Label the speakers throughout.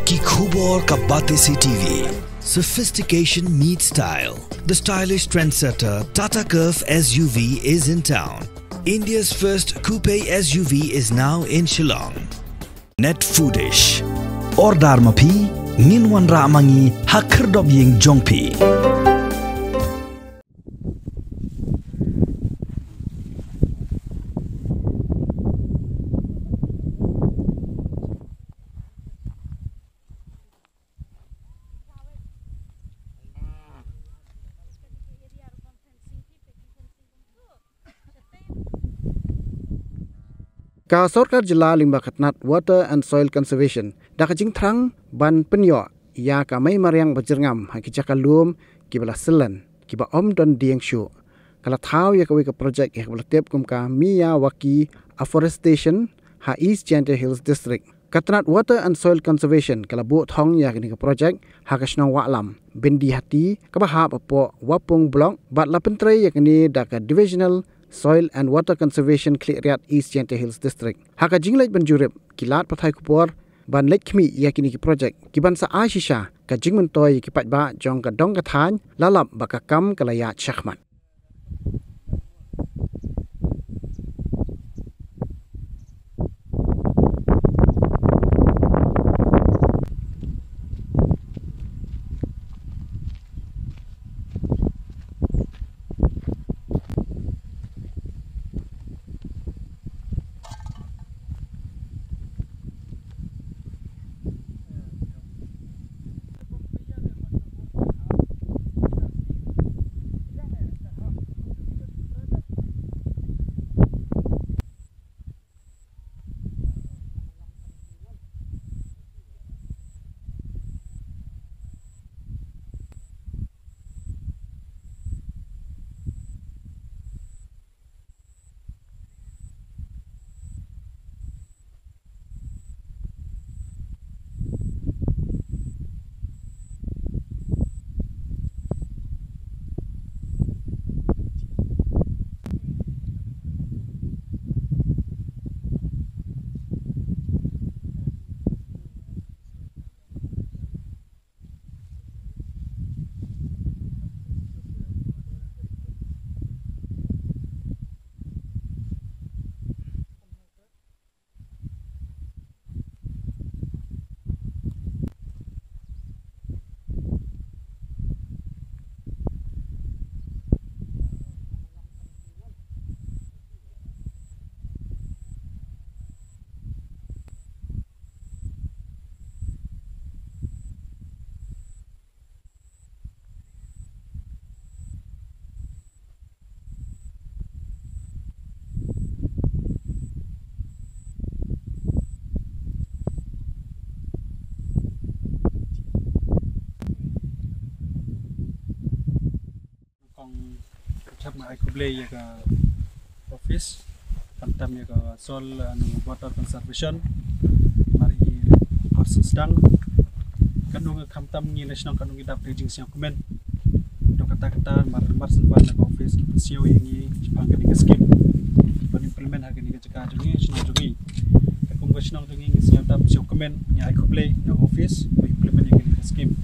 Speaker 1: की खूब और का बातें सी TV. Sophistication meets style. The stylish trendsetter Tata Curve SUV is in town. India's first coupe SUV is now in Shillong. Net foodish. Ordar mapi nginwan ramangi hakrdob ying jongpi.
Speaker 2: Ka Sorkar Jila Limba Khatnat Water and Soil Conservation Dakajing Thung ban Pynjyrngam Jaka Mariang Pynjyrngam haki Jaka lum kibala Syllen kiba om don Dieng shu kala thau ya ka project ya kala tep kum ka Mia Waki afforestation ha East Gentle Hills District Khatnat Water and Soil Conservation kala bu Thung ya kini ka project ha ka snong walam bindi hati ka ba po wapung block bat la pentre ya kini daka divisional Soil and Water Conservation Kliat East Gentle Hills District. Haka jinglek banjurip kilat pathai kupor ban lek khmi yakini ki project kiban sa ashisha ka jingmen toy ki patba jong ka dong ka than lalap baka kam kalaya chakmat.
Speaker 3: I could play a office, pantam a soil and water conservation, mari person stang, kanung kamtam ni national kanung idap raging siang komen, dokata marsen ban office sio ini jipang kini scheme, ban implement harga ni Jaka jungi senang jungi, kung senang jungi siang dap siang komen ni I could play ni office implement ni scheme,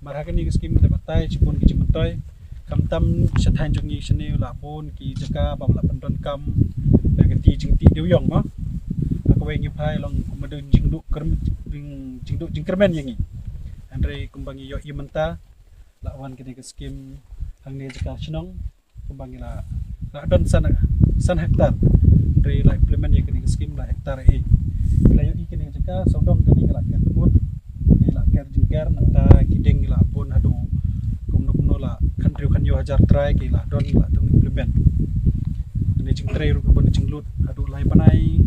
Speaker 3: marhaga ni scheme dapat tay cipun kijimentoy. Kamtam shathan jungi shane la bon ki Jaka bamla pandon kam gati jingti deuyong ma akwe ngi phai long kumadun jingdu kerm jingdu jingkermen yangi andre kumbangi yo imenta la wan kini ke scheme hangne Jaka shnong kumbangi la don san hektar andre la implement ye kini ke scheme la hektar e la yo kini Jaka sodong kini la ker tebut ni la ker jingker nata kideng la bon hadu la country kan yo hajar try ki la don la tung implement ni jing try ru bon jing lut adu lai panai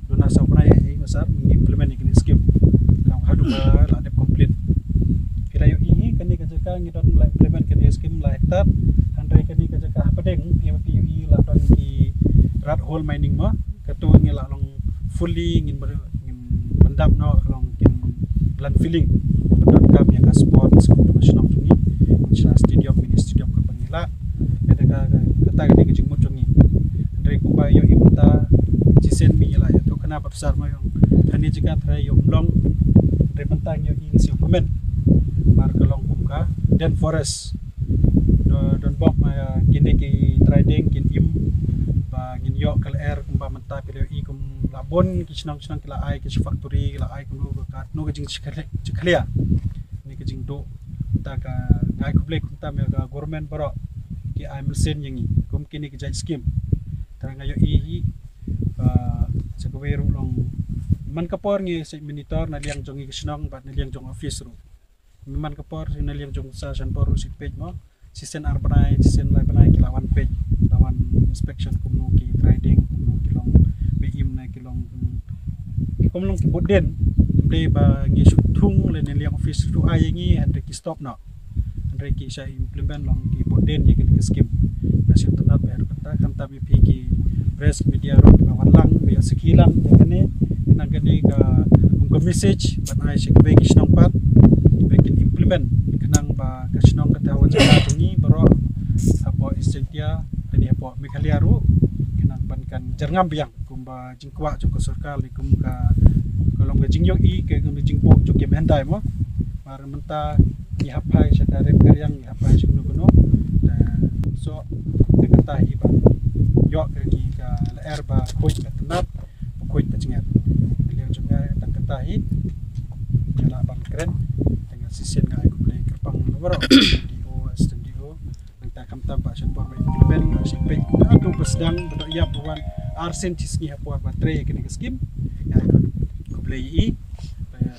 Speaker 3: dona sa panai ai masar implement ni scheme kam hadu ba la de complete kira yo ini kan ni ka Jaka ngi don la implement kan scheme la hektar andre kan ni ka Jaka padeng ye pi la don ki rat hole mining ma ka tu ngi la long fully ngin bandap no long kin land filling don kam yang ka sports professional ni stadium mini stadium ke pangila ada kata gini ke jingmut jongi andre kumba yo imta jisen mi la to kenapa besar mo yang hani jika thai yo long mentang yo in si human mar kalong kumka dan forest don bok ma kini ki trading kin im ba ngin yo kal air kumba menta pilio I kum labon ki chnang kila ai ki factory kila ai kum no ka jing chikhalia ni ka jing do ta ka ngai kuble kunta me ga government baro ki ai mesin yangi kum kini ki jai scheme tarang ayo I sa gawero long man kapor ngi sa monitor na liang jong ki chnang ba na liang jong office ro man kapor na liang jong sa san por si page mo si sen arbanai si sen lai banai ki lawan page lawan inspection kumno ki trading kumno ki long beim na ki long kumno ki boden ble ba ngi thung le ne liang office tu ai ngi and ki stop na and ki sa implement long ki boden ye ki scheme na si tu na ber kata kam ta bi ki press media ro ba walang be sekilan ye kene nang kene ka kum message ban ai se be ki snong pat be ki implement kenang ba ka snong ka tawa jala tungi baro apo isentia dan apo Meghalaya ru kenang ban kan Pynjyrngam biang kumba jingkwa jong ko Sorkar kum ka kolong jing yo I ke kum jing bo jong kem handai mo mar menta ni hapai sa darem karyang ni hapai sa kuno so kata I ba yo ke ki ka air ba khoj ka tanap khoj ka jingat liang jong tak kata I jala bang keren dengan sisen ngai ku play kerpang baro dio studio nang kam tam ba sen por implement si pe atu besdang bedo ya buan arsen cisni hapo ba tre kini skim ya ku play I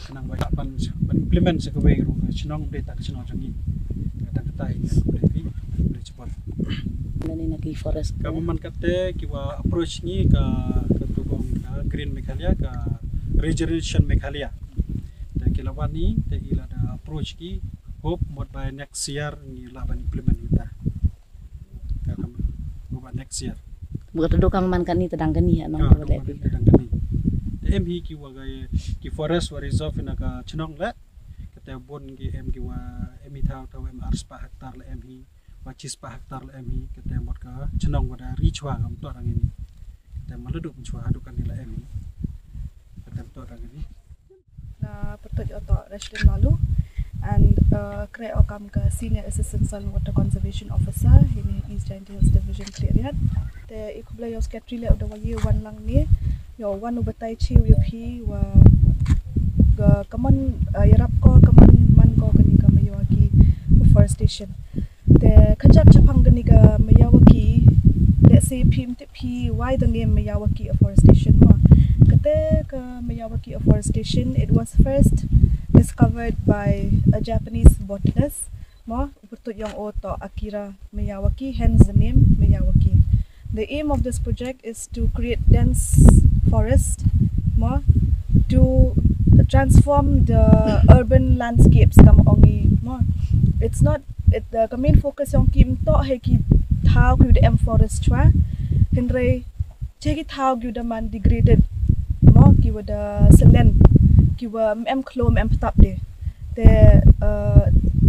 Speaker 3: kenang ba ban implement se ko we ru chnong de tak chnong jangi tak tai ku play cepot
Speaker 4: nani nagi forest
Speaker 3: kamu man kate kiwa approach ni ka tubong green Meghalaya ka regeneration Meghalaya kilawan ni te ila da approach ki hope mod by next year ni laban implement kita kakam mod next year
Speaker 4: buat do kam man kan ni tedang gani ya nong boleh
Speaker 3: tedang gani em hi ki wa ki forest wa reserve na ka chnong la kata bon ki em ki wa em hi thau thau em ars pa hektar la em hi wa chis pa hektar la em hi kata mod ka chnong wa da reach wa ngam to rang ini kata maleduk chwa hadukan ni la em hi kata to rang ini
Speaker 5: na pertut oto resident lalu and kre okam ke senior assistant soil and water conservation officer ini East Giant Hills division Klerian te ikubla yo secretary le oda waye wan lang ni yo wan ubatai chi wi phi wa ga kaman yarap ko kaman man ko kani ka mayawaki forestation te khajap chapang gani ga mayawaki let's say pim te phi why the name mayawaki afforestation mo kate ka mayawaki afforestation it was first discovered by a Japanese botanist mo uputut yang oto Akira Miyawaki hence the name Miyawaki. The aim of this project is to create dense forest mo to transform the urban landscapes kam ongi mo it's not the main focus yang kim to he ki thau ku the forest chwa henry chegi thau ku the man degraded mo ki wada Syllen ki wa em klom em tap de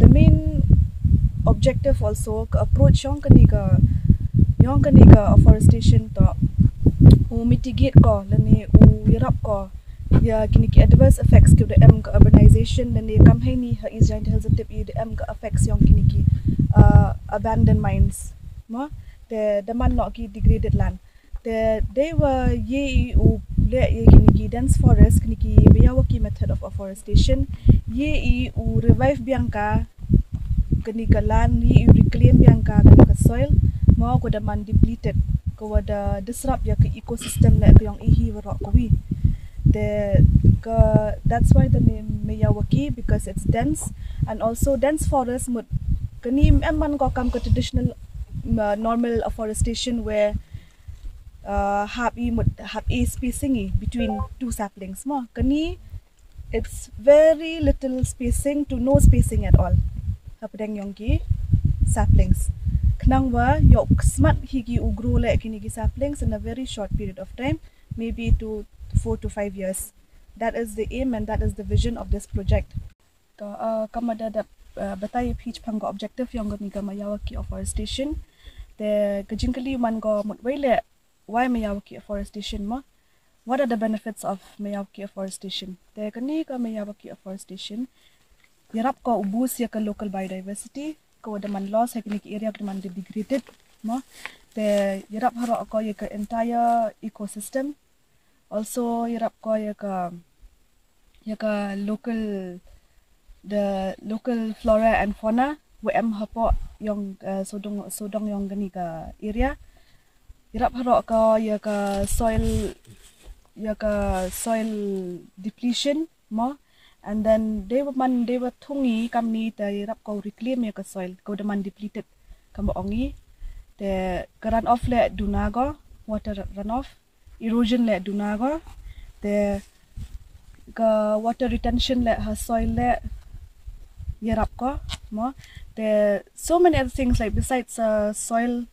Speaker 5: the main objective also approach yang kani ka afforestation to mitigate ko lani wirap ko ya kini ki adverse effects ki the em ka urbanization lani kam hai ni ha East Giant Hills tip the em ka effects yang kini ki abandoned mines mo the man not ki degraded land they were ye le ye kini ki dense forest kini ki Miyawaki method of afforestation ye revive biangka kini ka land ye reclaim biangka kini ka soil mo ko da man depleted ko da disrupt ya ke ecosystem le ko yang ihi waro ko wi that's why the name Miyawaki because it's dense and also dense forest mud kini man ko kam ka traditional normal afforestation where have a spacing between two saplings mo kani it's very little spacing to no spacing at all hapadang yongki saplings knang wa yok smart higi ugro le kini gi saplings in a very short period of time maybe to 4 to 5 years that is the aim and that is the vision of this project to kamada da batai pitch pang objective yang ni ga Miyawaki afforestation the kajingkali man go mutwai le why Miyawaki afforestation mo what are the benefits of Miyawaki afforestation? Te kani ka Miyawaki afforestation, yarap ko ubus ya ka local biodiversity, ko daman loss ya kini area daman degraded, mo. Te yarap haro ko ya ka entire ecosystem. Also yarap ko ya ka the local flora and fauna WM hapo yung sodong yung gani ka area. Yarap haro ko ya ka soil depletion mo, and then they were thungi kamni te yarap ko reclaim ya ka soil ko daman depleted kamo ongi te run off le dunago water runoff, erosion le dunago te ka water retention le ha soil le yarap ko mo. There so many other things like besides soil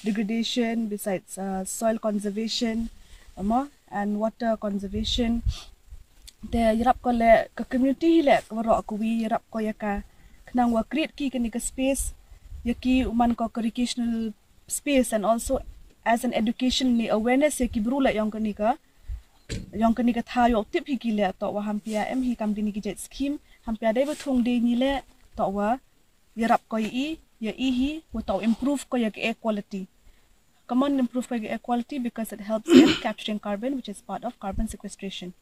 Speaker 5: degradation, besides soil conservation, and water conservation. There yarap ko le ka community le waro ko wi yarap ko ya ka knang wa create ki kani ka space yaki uman ko recreational space, and also as an education ni awareness yaki brula yang kani ka thayo tip hi ki le to wa hampia em hi kam dini ki jet scheme hampia dai ba thong de ni le to wa yarap ko hi wa to improve ko ya air quality. Come on, improve ko air quality because it helps in capturing carbon, which is part of carbon sequestration.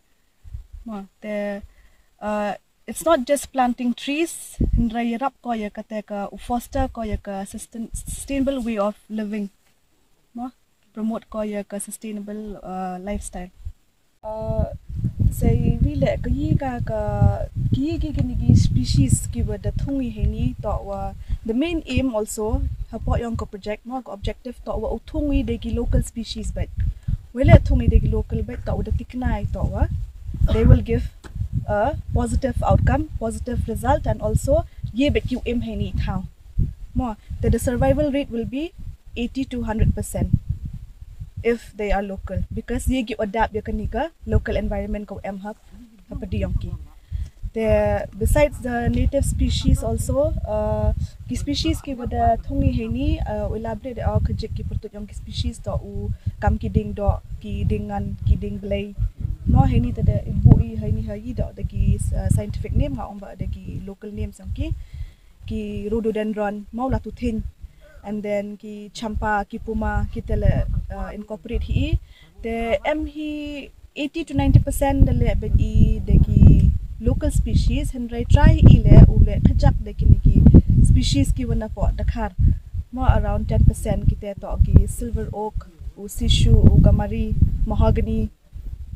Speaker 5: It's not just planting trees, hindra yarap ko ya ka foster ko ya ka sustainable way of living. Promote ko ya ka sustainable lifestyle. Say really ki species ki the thungi heni to wa the main aim also hapo yung ko project mo ko objective to wa thungi de ki local species but wele thungi de ki local but to the tiknai to wa they will give a positive outcome, positive result, and also ye bet you aim heni thau mo the survival rate will be 80 to 100% if they are local, because ye give adapt ya kanika local environment ko hap Pynjyrngam. There besides the native species also ki species ki wada thungi heni elaborate au kajik ki Pynjyrngam ki species to u kam ki ding do ki dingan ki ding blay no heni tada ibu I heni hayi do the ki scientific name ha omba the ki local names ki rhododendron mau la tu thin, and then ki champa ki puma kita le incorporate hi the he 80 to 90% the le the ki local species hendrai try ile ule khajak de ki species ki wana po dakhar mo around 10% kita to ki silver oak u sishu u gamari mahogany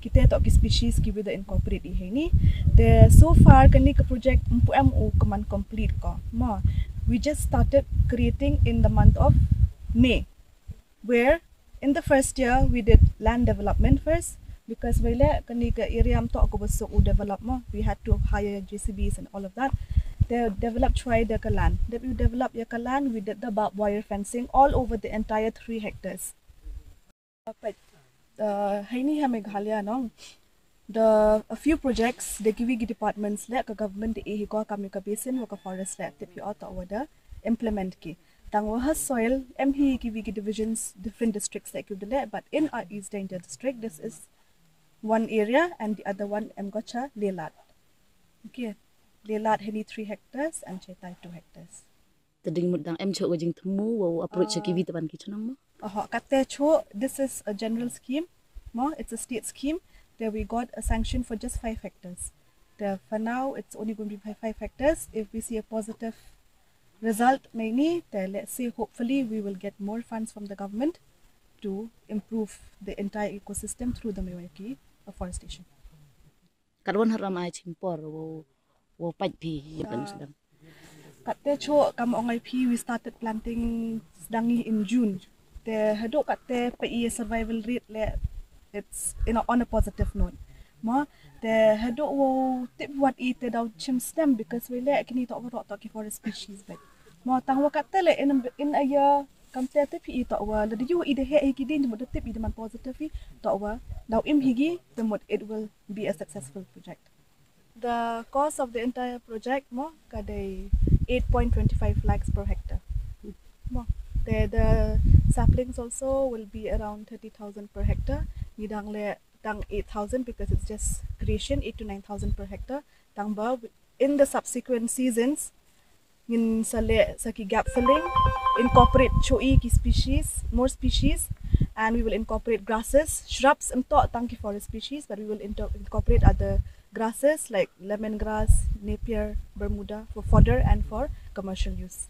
Speaker 5: kita to ki species ki with the incorporate hi ni the so far kani ka project mpm u kaman complete ko mo. We just started creating in the month of May, where in the first year we did land development first, because wele kani ka area am to ako basok u develop mo, we had to hire JCBs and all of that. They developed try the land. That we develop ya land, we did the barbed wire fencing all over the entire 3 hectares. But haini ha Meghalaya no. A few projects the kiwi departments like government e ko kami ka basin wa ka forest la tip out order implement ki tang wa soil mhi kiwi divisions different districts like you the but in our East Danger district this is one area and the other one gocha Lelat. Okay, Lelat heni 3 hectares and Chetai 2 hectares.
Speaker 4: The ding mudang cho wajing temu wa approach kiwi taban ki chanang mo
Speaker 5: kate cho this is a general scheme mo, it's a state scheme. There we got a sanction for just 5 hectares. For now, it's only going to be 5 hectares. If we see a positive result, maybe let's say hopefully we will get more funds from the government to improve the entire ecosystem through the Miyawaki afforestation.
Speaker 4: Karwan haram ay chimpor wo pajpi yakan sedang.
Speaker 5: Kate cho kam ongai pi we started planting sedangi in June. The hadok kate pi survival rate le it's on a positive note. Ma the hadok wo tip what eat the down chim stem because we let kini talk for a species but ma tang wa kate le in a year kam te tip eat wa the you eat the he ki din the tip eat man positive talk wa now im higi the mod it will be a successful project. The cost of the entire project ma kadai 8.25 lakhs per hectare. Ma the Saplings also will be around 30,000 per hectare. Nidang le tang 8,000 because it's just creation, 8 to 9,000 per hectare. Tang ba in the subsequent seasons, in saki gap filling, incorporate choi ki species, more species, and we will incorporate grasses, shrubs, and tangki forest species, but we will incorporate other grasses like lemongrass, napier, bermuda for fodder and for commercial use.